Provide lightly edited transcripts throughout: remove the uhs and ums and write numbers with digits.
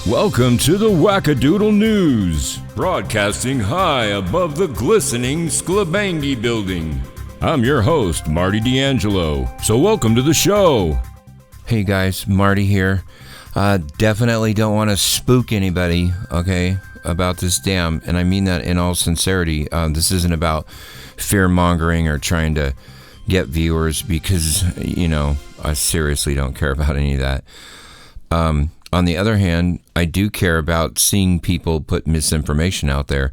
Welcome to the Wackadoodle News, broadcasting high above the glistening Sclabangy building. I'm your host, Marty D'Angelo, so welcome to the show. Hey guys, Marty here. Definitely don't want to spook anybody, okay, about this dam, and I mean that in all sincerity. This isn't about fear-mongering or trying to get viewers because, I seriously don't care about any of that. On the other hand, I do care about seeing people put misinformation out there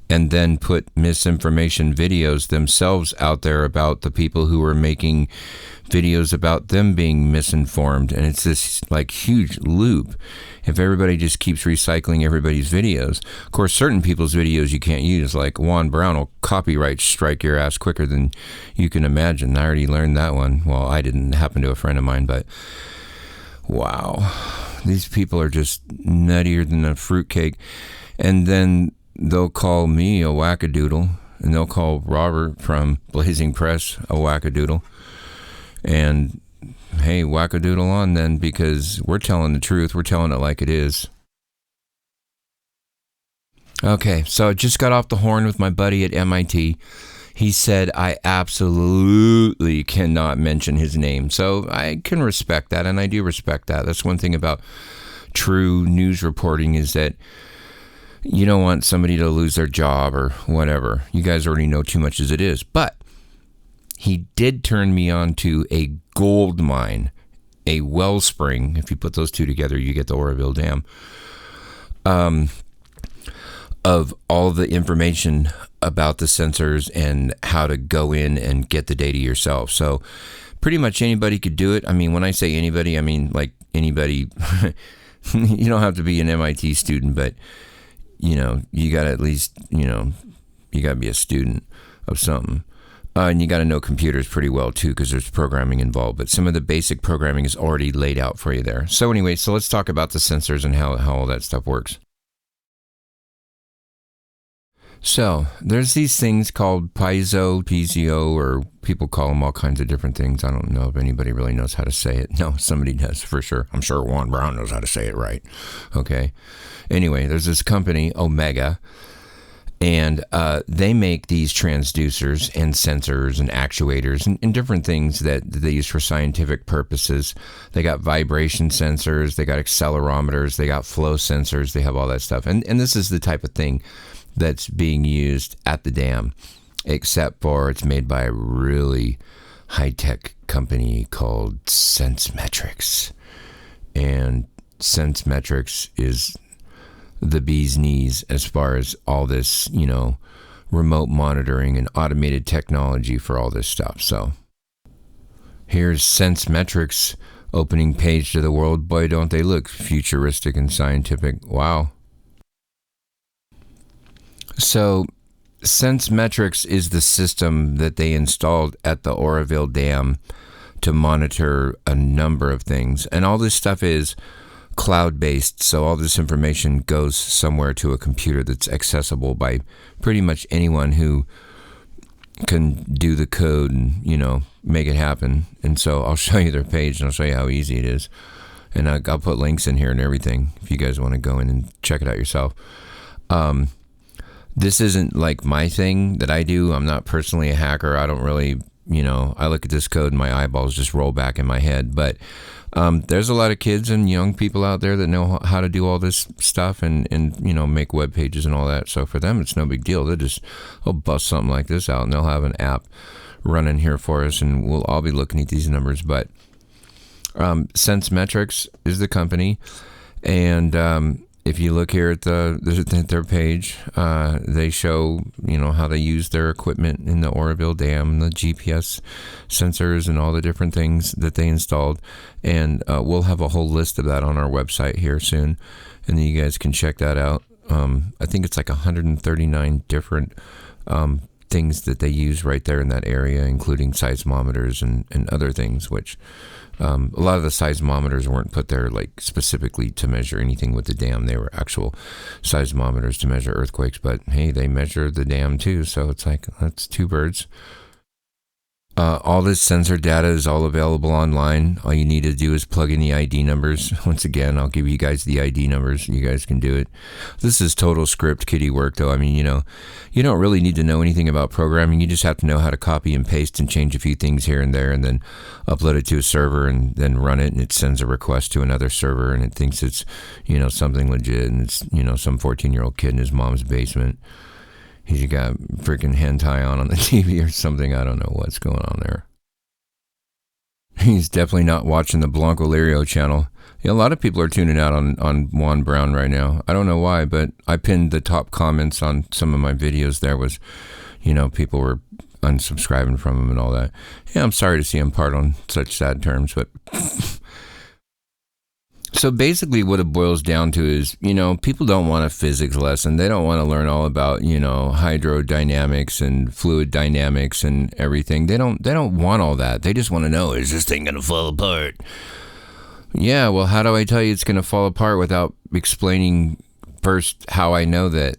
and then put misinformation videos themselves out there about the people who are making videos about them being misinformed. And it's this huge loop. If everybody just keeps recycling everybody's videos, of course, certain people's videos you can't use, like Juan Brown will copyright strike your ass quicker than you can imagine. I already learned that one. Well, I didn't, happen to a friend of mine, but wow. These people are just nuttier than a fruitcake. And then they'll call me a wackadoodle, and they'll call Robert from Blazing Press a wackadoodle. And hey, wackadoodle on then, because we're telling the truth. We're telling it like it is. Okay, so I just got off the horn with my buddy at MIT. He said I absolutely cannot mention his name. So I can respect that, and I do respect that. That's one thing about true news reporting is that you don't want somebody to lose their job or whatever. You guys already know too much as it is. But he did turn me on to a gold mine, a wellspring. If you put those two together, you get the Oroville Dam. Of all the information about the sensors and how to go in and get the data yourself. So pretty much anybody could do it. I mean, when I say anybody, I mean like anybody. You don't have to be an MIT student, but you got to at least, you got to be a student of something. And you got to know computers pretty well too, because there's programming involved, but some of the basic programming is already laid out for you there. So anyway, so let's talk about the sensors and how all that stuff works. So there's these things called piezo, or people call them all kinds of different things. I don't know if anybody really knows how to say it. No, somebody does for sure. I'm sure Juan Brown knows how to say it right. Okay. Anyway, there's this company, Omega, and they make these transducers and sensors and actuators and different things that they use for scientific purposes. They got vibration sensors, they got accelerometers, they got flow sensors, they have all that stuff. And this is the type of thing that's being used at the dam, except for it's made by a really high-tech company called SENSEMETRICS. And SENSEMETRICS is the bee's knees as far as all this, remote monitoring and automated technology for all this stuff. So here's SENSEMETRICS opening page to the world. Boy, don't they look futuristic and scientific. Wow. So SENSEMETRICS is the system that they installed at the Oroville Dam to monitor a number of things. And all this stuff is cloud-based, so all this information goes somewhere to a computer that's accessible by pretty much anyone who can do the code and, make it happen. And so I'll show you their page, and I'll show you how easy it is. And I'll put links in here and everything if you guys want to go in and check it out yourself. This isn't like my thing that I do. I'm not personally a hacker. I don't really, I look at this code and my eyeballs just roll back in my head. But there's a lot of kids and young people out there that know how to do all this stuff and make web pages and all that. So for them, it's no big deal. They'll bust something like this out and they'll have an app running here for us, and we'll all be looking at these numbers. But SENSEMETRICS is the company, and if you look here at their page, they show, how they use their equipment in the Oroville Dam, the GPS sensors and all the different things that they installed. And we'll have a whole list of that on our website here soon. And then you guys can check that out. I think it's like 139 different things that they use right there in that area, including seismometers and other things, which a lot of the seismometers weren't put there specifically to measure anything with the dam. They were actual seismometers to measure earthquakes, but hey, they measure the dam too, so it's like, that's two birds. All this sensor data is all available online. All you need to do is plug in the ID numbers. Once again, I'll give you guys the ID numbers. You guys can do it. This is total script kiddie work, though. I mean, you don't really need to know anything about programming. You just have to know how to copy and paste and change a few things here and there, and then upload it to a server and then run it, and it sends a request to another server, and it thinks it's, something legit, and it's, some 14-year-old kid in his mom's basement. He's got freaking hentai on the TV or something. I don't know what's going on there. He's definitely not watching the Blanco Lirio channel. Yeah, a lot of people are tuning out on Juan Browne right now. I don't know why, but I pinned the top comments on some of my videos. There was, people were unsubscribing from him and all that. Yeah, I'm sorry to see him part on such sad terms, but... So basically what it boils down to is, people don't want a physics lesson. They don't want to learn all about, hydrodynamics and fluid dynamics and everything. They don't want all that. They just want to know, is this thing going to fall apart? Yeah, well, how do I tell you it's going to fall apart without explaining first how I know that,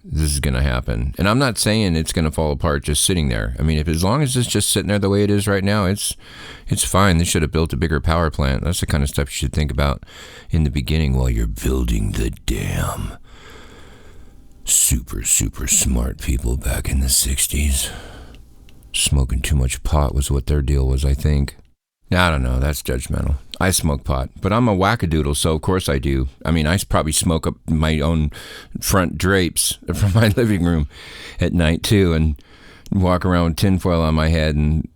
this is going to happen? And I'm not saying it's going to fall apart just sitting there. I mean, as long as it's just sitting there the way it is right now, it's fine. They should have built a bigger power plant. That's the kind of stuff you should think about in the beginning while you're building the dam. Super, super smart people back in the 60s. Smoking too much pot was what their deal was, I think. I don't know. That's judgmental. I smoke pot, but I'm a wackadoodle, so of course I do. I mean, I probably smoke up my own front drapes from my living room at night, too, and walk around with tinfoil on my head, and,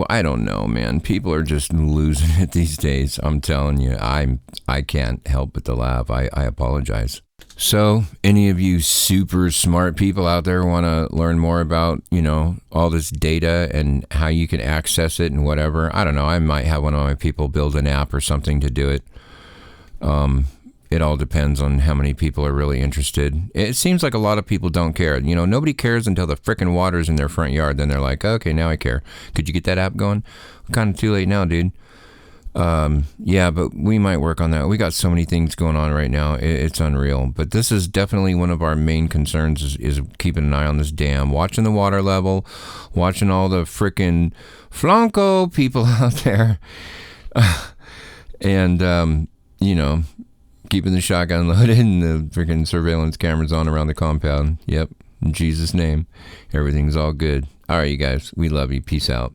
I don't know, man. People are just losing it these days. I'm telling you, I can't help but to laugh. I apologize. So, any of you super smart people out there want to learn more about, all this data and how you can access it and whatever? I don't know. I might have one of my people build an app or something to do it. It all depends on how many people are really interested. It seems like a lot of people don't care. Nobody cares until the frickin' water's in their front yard. Then they're like, okay, now I care. Could you get that app going? Kind of too late now, dude. Yeah, but we might work on that. We got so many things going on right now. It's unreal. But this is definitely one of our main concerns is keeping an eye on this dam, watching the water level, watching all the frickin' Flanco people out there, and, keeping the shotgun loaded and the frickin' surveillance cameras on around the compound. Yep, in Jesus' name, everything's all good. All right, you guys, we love you. Peace out.